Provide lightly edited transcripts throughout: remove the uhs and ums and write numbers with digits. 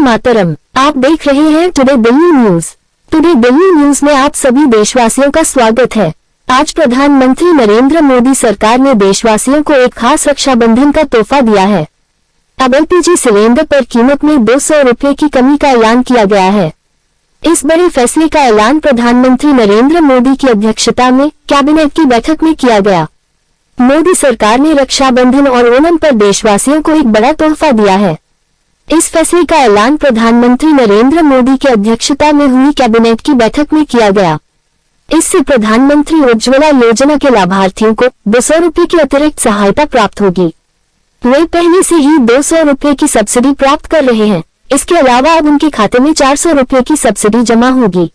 मातरम। आप देख रहे हैं today Delhi news. Today Delhi news में आप सभी देशवासियों का स्वागत है। आज प्रधानमंत्री नरेंद्र मोदी सरकार ने देशवासियों को एक खास रक्षाबंधन का तोहफा दिया है। अब एलपीजी सिलेंडर पर कीमत में 200 रुपये की कमी का ऐलान किया गया है। इस बड़े फैसले का ऐलान प्रधानमंत्री नरेंद्र मोदी की अध्यक्षता में कैबिनेट की बैठक में किया गया। मोदी सरकार ने रक्षाबंधन और ओणम पर देशवासियों को एक बड़ा तोहफा दिया है। इस फैसले का ऐलान प्रधानमंत्री नरेंद्र मोदी की अध्यक्षता में हुई कैबिनेट की बैठक में किया गया। इससे प्रधानमंत्री उज्ज्वला योजना के लाभार्थियों को 200 रुपये की अतिरिक्त सहायता प्राप्त होगी। वे पहले से ही 200 रुपये की सब्सिडी प्राप्त कर रहे हैं। इसके अलावा अब उनके खाते में 400 रुपये की सब्सिडी जमा होगी।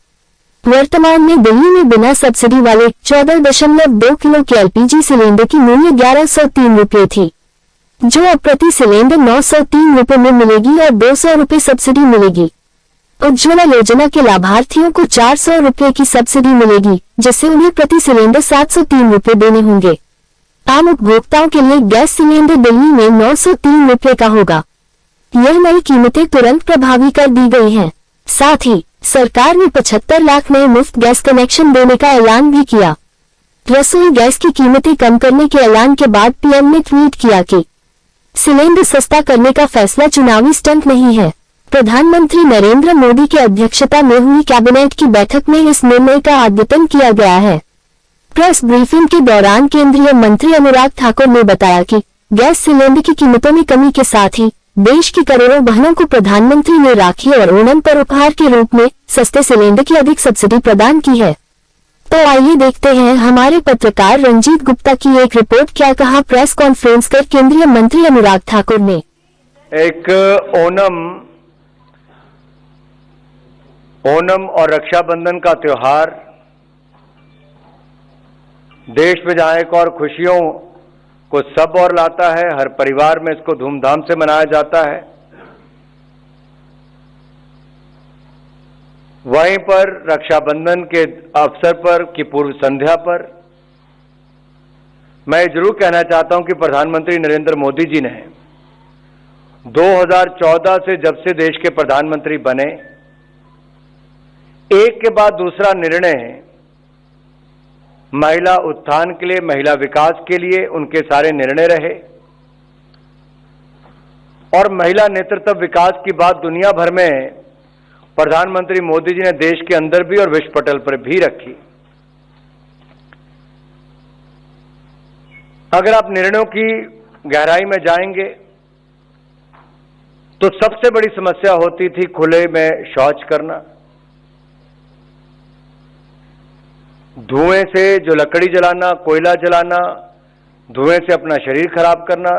वर्तमान में दिल्ली में बिना सब्सिडी वाले 14.2 किलो के एलपीजी सिलेंडर की मूल्य 1103 रुपये थी, जो अब प्रति सिलेंडर 903 रुपये में मिलेगी और 200 रुपये सब्सिडी मिलेगी। उज्ज्वला योजना के लाभार्थियों को 400 रुपये की सब्सिडी मिलेगी, जिससे उन्हें प्रति सिलेंडर 703 रुपये देने होंगे। आम उपभोक्ताओं के लिए गैस सिलेंडर दिल्ली में 903 रुपये का होगा। यह नई कीमतें तुरंत प्रभावी कर दी गई हैं। साथ ही सरकार ने 75 लाख नए मुफ्त गैस कनेक्शन देने का ऐलान भी किया। रसोई गैस की कीमतें कम करने के ऐलान के बाद पीएम ने ट्वीट किया कि सिलेंडर सस्ता करने का फैसला चुनावी स्टंट नहीं है। प्रधानमंत्री नरेंद्र मोदी की अध्यक्षता में हुई कैबिनेट की बैठक में इस निर्णय का अद्यतन किया गया है। प्रेस ब्रीफिंग के दौरान केंद्रीय मंत्री अनुराग ठाकुर ने बताया कि गैस सिलेंडर की कीमतों में कमी के साथ ही देश की करोड़ों बहनों को प्रधानमंत्री ने राखी और ओणम पर उपहार के रूप में सस्ते सिलेंडर की अधिक सब्सिडी प्रदान की है। तो आइए देखते हैं हमारे पत्रकार रंजीत गुप्ता की एक रिपोर्ट। क्या कहा प्रेस कॉन्फ्रेंस कर केंद्रीय मंत्री अनुराग ठाकुर ने। एक ओणम और रक्षाबंधन का त्योहार देश में जहां एक और खुशियों को सब और लाता है, हर परिवार में इसको धूमधाम से मनाया जाता है, वहीं पर रक्षाबंधन के अवसर पर की पूर्व संध्या पर मैं जरूर कहना चाहता हूं कि प्रधानमंत्री नरेंद्र मोदी जी ने 2014 से जब से देश के प्रधानमंत्री बने, एक के बाद दूसरा निर्णय महिला उत्थान के लिए, महिला विकास के लिए उनके सारे निर्णय रहे। और महिला नेतृत्व विकास की बात दुनिया भर में प्रधानमंत्री मोदी जी ने देश के अंदर भी और विश्व पटल पर भी रखी। अगर आप निर्णयों की गहराई में जाएंगे तो सबसे बड़ी समस्या होती थी खुले में शौच करना, धुएं से जो लकड़ी जलाना, कोयला जलाना, धुएं से अपना शरीर खराब करना।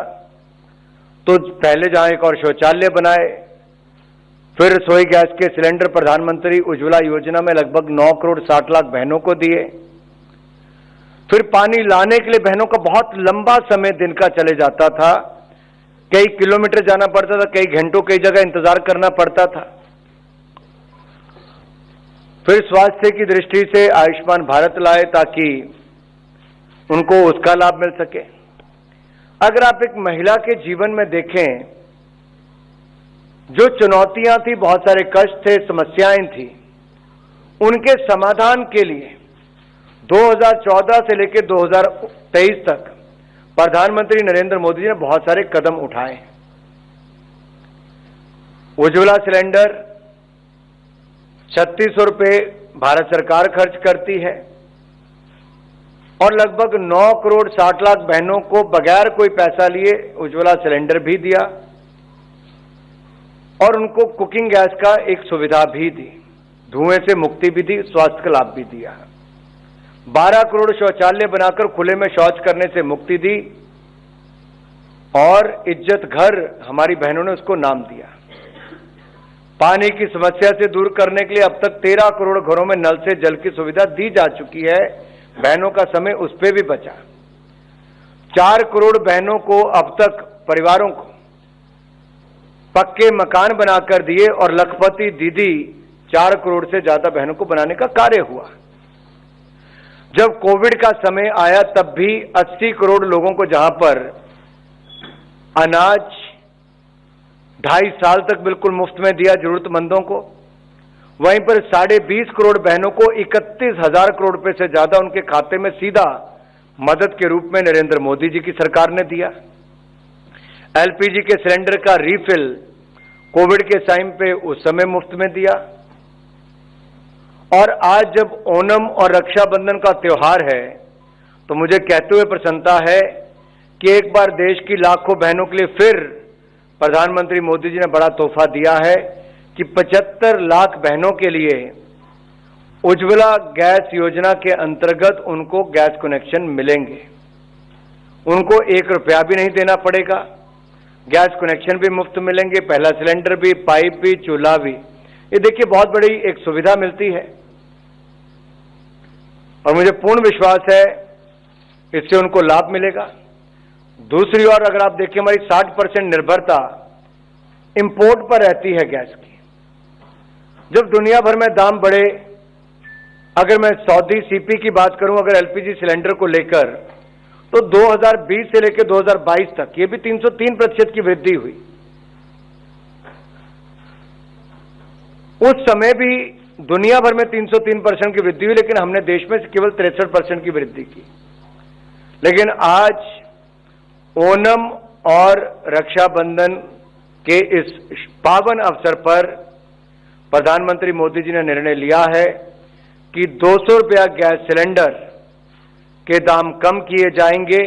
तो पहले जहां एक और शौचालय बनाए, फिर रसोई गैस के सिलेंडर प्रधानमंत्री उज्ज्वला योजना में लगभग 9 करोड़ 60 लाख बहनों को दिए। फिर पानी लाने के लिए बहनों का बहुत लंबा समय दिन का चले जाता था, कई किलोमीटर जाना पड़ता था, कई घंटों कई जगह इंतजार करना पड़ता था। फिर स्वास्थ्य की दृष्टि से आयुष्मान भारत लाए ताकि उनको उसका लाभ मिल सके। अगर आप एक महिला के जीवन में देखें, जो चुनौतियां थी, बहुत सारे कष्ट थे, समस्याएं थी, उनके समाधान के लिए 2014 से लेकर 2023 तक प्रधानमंत्री नरेंद्र मोदी जी ने बहुत सारे कदम उठाए। उज्ज्वला सिलेंडर 3600 रुपये भारत सरकार खर्च करती है और लगभग 9 करोड़ 60 लाख बहनों को बगैर कोई पैसा लिए उज्ज्वला सिलेंडर भी दिया और उनको कुकिंग गैस का एक सुविधा भी दी, धुएं से मुक्ति भी दी, स्वास्थ्य का लाभ भी दिया। 12 करोड़ शौचालय बनाकर खुले में शौच करने से मुक्ति दी और इज्जत घर हमारी बहनों ने उसको नाम दिया। पानी की समस्या से दूर करने के लिए अब तक 13 करोड़ घरों में नल से जल की सुविधा दी जा चुकी है, बहनों का समय उस पर भी बचा। 4 करोड़ बहनों को अब तक, परिवारों को पक्के मकान बनाकर दिए और लखपति दीदी 4 करोड़ से ज्यादा बहनों को बनाने का कार्य हुआ। जब कोविड का समय आया तब भी 80 करोड़ लोगों को जहां पर अनाज, 2.5 साल तक बिल्कुल मुफ्त में दिया जरूरतमंदों को। वहीं पर 20.5 करोड़ बहनों को 31,000 करोड़ रुपए से ज्यादा उनके खाते में सीधा मदद के रूप में नरेंद्र मोदी जी की सरकार ने दिया। एलपीजी के सिलेंडर का रीफिल कोविड के टाइम पे उस समय मुफ्त में दिया। और आज जब ओणम और रक्षाबंधन का त्योहार है तो मुझे कहते हुए प्रसन्नता है कि एक बार देश की लाखों बहनों के लिए फिर प्रधानमंत्री मोदी जी ने बड़ा तोहफा दिया है कि 75 लाख बहनों के लिए उज्ज्वला गैस योजना के अंतर्गत उनको गैस कनेक्शन मिलेंगे। उनको 1 रुपया भी नहीं देना पड़ेगा, गैस कनेक्शन भी मुफ्त मिलेंगे, पहला सिलेंडर भी, पाइप भी, चूल्हा भी। ये देखिए बहुत बड़ी एक सुविधा मिलती है और मुझे पूर्ण विश्वास है इससे उनको लाभ मिलेगा। दूसरी ओर अगर आप देखिए हमारी 60% निर्भरता इंपोर्ट पर रहती है गैस की। जब दुनिया भर में दाम बढ़े, अगर मैं सऊदी सीपी की बात करूं अगर एलपीजी सिलेंडर को लेकर, तो 2020 से लेकर 2022 तक ये भी 303% की वृद्धि हुई। उस समय भी दुनिया भर में 303% की वृद्धि हुई, लेकिन हमने देश में केवल 63% की वृद्धि की। लेकिन आज ओणम और रक्षाबंधन के इस पावन अवसर पर प्रधानमंत्री मोदी जी ने निर्णय लिया है कि 200 रुपया गैस सिलेंडर के दाम कम किए जाएंगे।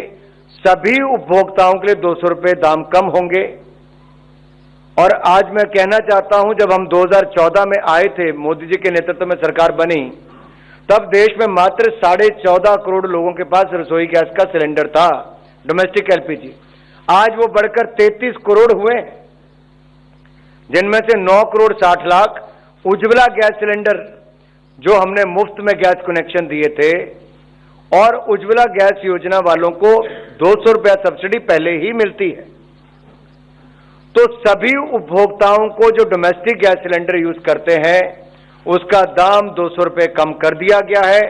सभी उपभोक्ताओं के लिए 200 रुपये दाम कम होंगे। और आज मैं कहना चाहता हूं, जब हम 2014 में आए थे, मोदी जी के नेतृत्व में सरकार बनी, तब देश में मात्र 14.5 करोड़ लोगों के पास रसोई गैस का सिलेंडर था, डोमेस्टिक एलपीजी। आज वो बढ़कर 33 करोड़ हुए, जिनमें से 9 करोड़ 60 लाख उज्ज्वला गैस सिलेंडर जो हमने मुफ्त में गैस कनेक्शन दिए थे, और उज्ज्वला गैस योजना वालों को 200 रुपया सब्सिडी पहले ही मिलती है। तो सभी उपभोक्ताओं को जो डोमेस्टिक गैस सिलेंडर यूज करते हैं उसका दाम 200 रुपये कम कर दिया गया है।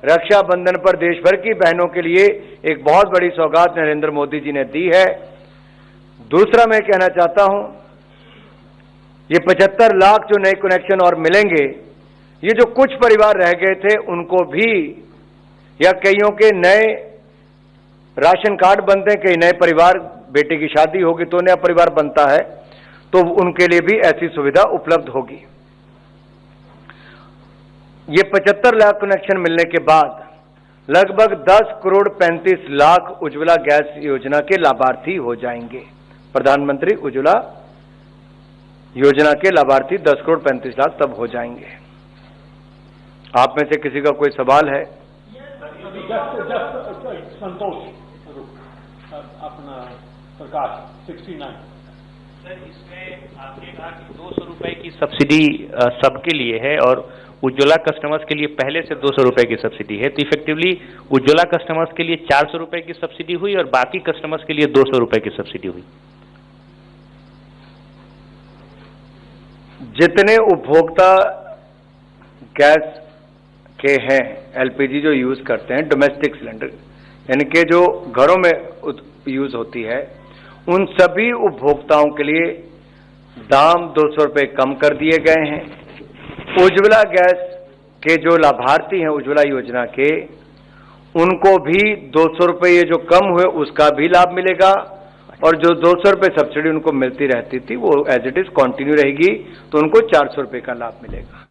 रक्षाबंधन पर देश भर की बहनों के लिए एक बहुत बड़ी सौगात नरेंद्र मोदी जी ने दी है। दूसरा मैं कहना चाहता हूं, ये 75 लाख जो नए कनेक्शन और मिलेंगे, ये जो कुछ परिवार रह गए थे उनको भी, या कईयों के नए राशन कार्ड बनते हैं, कई नए परिवार, बेटे की शादी होगी तो नया परिवार बनता है, तो उनके लिए भी ऐसी सुविधा उपलब्ध होगी। ये 75 लाख कनेक्शन मिलने के बाद लगभग 10 करोड़ 35 लाख उज्ज्वला गैस योजना के लाभार्थी हो जाएंगे। प्रधानमंत्री उज्ज्वला योजना के लाभार्थी 10 करोड़ 35 लाख तब हो जाएंगे। आप में से किसी का कोई सवाल है? संतोष अपना प्रकाश 69। सर, इसमें आपने कहा कि 200 रुपए की सब्सिडी सबके लिए है और उज्ज्वला कस्टमर्स के लिए पहले से 200 रुपए की सब्सिडी है, तो इफेक्टिवली उज्ज्वला कस्टमर्स के लिए 400 रुपए की सब्सिडी हुई और बाकी कस्टमर्स के लिए 200 रुपए की सब्सिडी हुई। जितने उपभोक्ता गैस के हैं, एलपीजी जो यूज करते हैं, डोमेस्टिक सिलेंडर यानी कि जो घरों में यूज होती है, उन सभी उपभोक्ताओं के लिए दाम 200 रुपये कम कर दिए गए हैं। उज्ज्वला गैस के जो लाभार्थी हैं उज्ज्वला योजना के, उनको भी 200 रुपये ये जो कम हुए उसका भी लाभ मिलेगा, और जो 200 रुपये सब्सिडी उनको मिलती रहती थी वो एज इट इज कंटिन्यू रहेगी, तो उनको 400 रुपये का लाभ मिलेगा।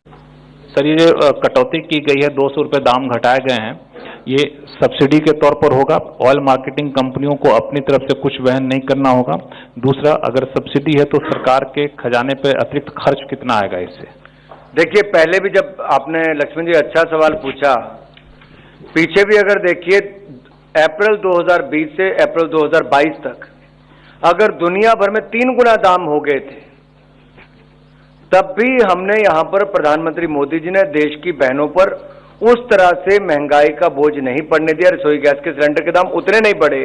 सर, ये जो कटौती की गई है, 200 रुपये दाम घटाए गए हैं, ये सब्सिडी के तौर पर होगा। ऑयल मार्केटिंग कंपनियों को अपनी तरफ से कुछ वहन नहीं करना होगा। दूसरा, अगर सब्सिडी है तो सरकार के खजाने पे अतिरिक्त खर्च कितना आएगा इससे? देखिए, पहले भी जब आपने लक्ष्मण जी अच्छा सवाल पूछा, पीछे भी अगर देखिए अप्रैल 2020 से अप्रैल 2022 तक अगर दुनिया भर में 3 गुना दाम हो गए थे, तब भी हमने यहां पर प्रधानमंत्री मोदी जी ने देश की बहनों पर उस तरह से महंगाई का बोझ नहीं पड़ने दिया। रसोई गैस के सिलेंडर के दाम उतने नहीं बढ़े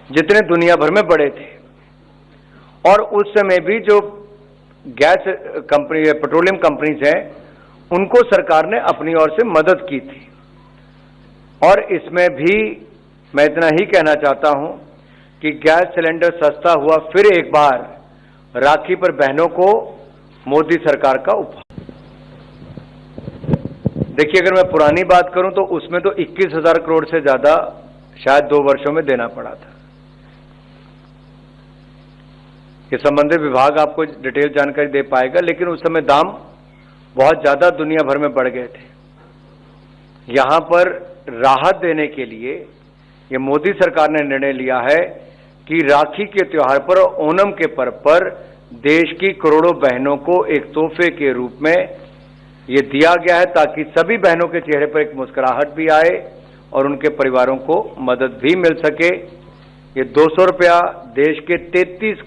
जितने दुनिया भर में बढ़े थे, और उस समय भी जो गैस कंपनी, पेट्रोलियम कंपनीज हैं, उनको सरकार ने अपनी ओर से मदद की थी। और इसमें भी मैं इतना ही कहना चाहता हूं कि गैस सिलेंडर सस्ता हुआ फिर एक बार राखी पर बहनों को मोदी सरकार का उपहार। देखिए, अगर मैं पुरानी बात करूं तो उसमें तो 21,000 करोड़ से ज्यादा शायद 2 वर्षों में देना पड़ा था। ये संबंधित विभाग आपको डिटेल जानकारी दे पाएगा, लेकिन उस समय दाम बहुत ज्यादा दुनिया भर में बढ़ गए थे। यहां पर राहत देने के लिए ये मोदी सरकार ने निर्णय लिया है कि राखी के त्योहार पर और ओणम के पर्व पर देश की करोड़ों बहनों को एक तोहफे के रूप में ये दिया गया है, ताकि सभी बहनों के चेहरे पर एक मुस्कुराहट भी आए और उनके परिवारों को मदद भी मिल सके। ये 200 रुपया देश के 33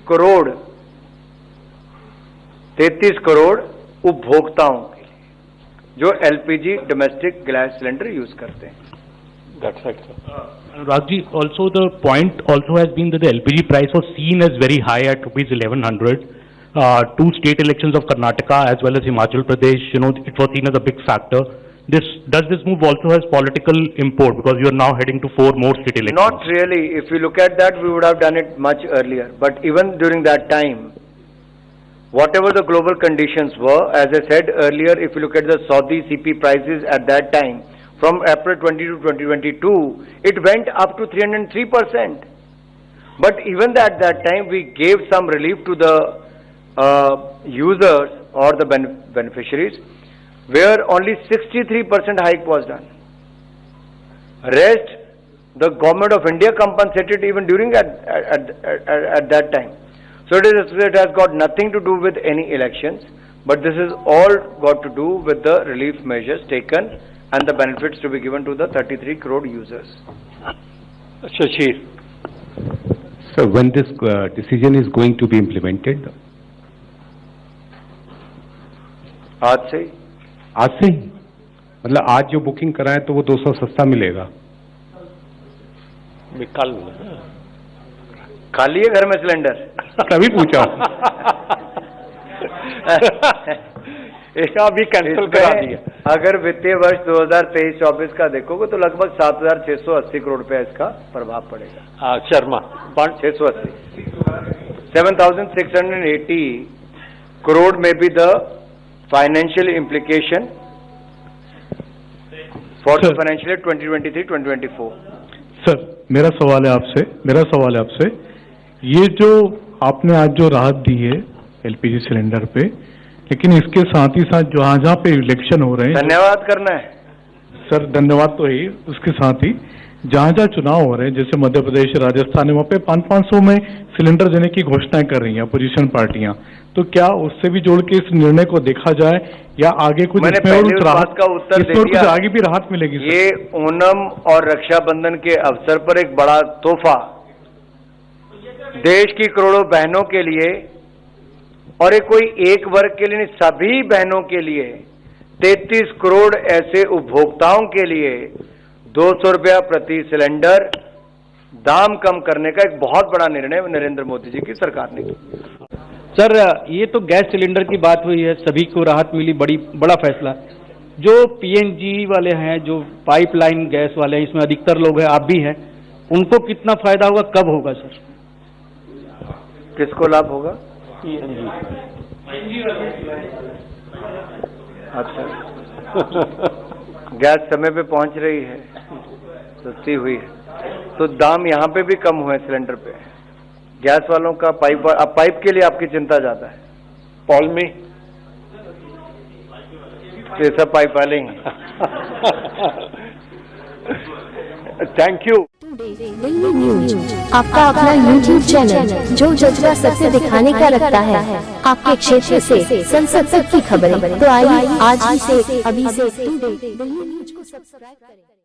करोड़ उपभोक्ताओं के लिए जो LPG domestic gas cylinder use करते हैं। That's right, sir. Anurag ji, also the point also has been that the LPG price was seen as very high at rupees 1100. Two state elections of Karnataka as well as Himachal Pradesh, it was seen as a big factor. Does this move also has political import because you are now heading to 4 more state elections? Not really. If you look at that, we would have done it much earlier. But even during that time, whatever the global conditions were, as I said earlier, if you look at the Saudi CP prices at that time, from April 20 to 2022, it went up to 303%. But even at that time, we gave some relief to the users or the beneficiaries, where only 63% hike was done. Rest, the government of India compensated even during at that time. So it has got nothing to do with any elections, but this is all got to do with the relief measures taken and the benefits to be given to the 33 crore users. Shashir. So when this decision is going to be implemented? आज से ही मतलब आज जो booking कराए तो वो 200 सस्ता मिलेगा? कल खाली है घर में सिलेंडर? तभी पूछा। इसका भी कैंसिल करा दिया। अगर वित्तीय वर्ष 2023-24 का देखोगे तो लगभग 7,680 करोड़ रुपया इसका प्रभाव पड़ेगा। Sharma 680 7,680 crore may be the financial implication for the financial year 2023-2024. Sir, मेरा सवाल है आपसे, ये जो आपने आज जो राहत दी है एलपीजी सिलेंडर पे, लेकिन इसके साथ ही साथ जहाँ पे इलेक्शन हो रहे हैं, धन्यवाद करना है सर, धन्यवाद तो है, उसके साथ ही जहाँ चुनाव हो रहे हैं जैसे मध्य प्रदेश, राजस्थान है, वहाँ पे 500 में सिलेंडर देने की घोषणाएं कर रही हैं अपोजिशन पार्टियां, तो क्या उससे भी जोड़ के इस निर्णय को देखा जाए या आगे कुछ मैंने पहले उस बात का उत्तर दे दिया, आगे भी राहत मिलेगी? ये ओणम और रक्षाबंधन के अवसर पर एक बड़ा तोहफा देश की करोड़ों बहनों के लिए, और ये कोई एक वर्ग के लिए नहीं, सभी बहनों के लिए, 33 करोड़ ऐसे उपभोक्ताओं के लिए 200 रुपया प्रति सिलेंडर दाम कम करने का एक बहुत बड़ा निर्णय नरेंद्र मोदी जी की सरकार ने किया। सर, ये तो गैस सिलेंडर की बात हुई है, सभी को राहत मिली, बड़ा फैसला। जो पीएनजी वाले हैं, जो पाइपलाइन गैस वाले हैं, इसमें अधिकतर लोग हैं, आप भी हैं, उनको कितना फायदा होगा, कब होगा सर? किसको लाभ होगा? अच्छा, गैस समय पे पहुंच रही है, सस्ती हुई है, तो दाम यहाँ पे भी कम हुए सिलेंडर पे। गैस वालों का पाइप के लिए आपकी चिंता ज्यादा है। पॉल में ये सब पाइप वाले ही। Thank you. दिल्ली न्यूज आपका अपना YouTube चैनल जो जज्बा सत्य दिखाने का रखता है, आपके क्षेत्र से संसद तक की खबरें। तो आइए आज ही से अभी से दिल्ली न्यूज को सब्सक्राइब करें।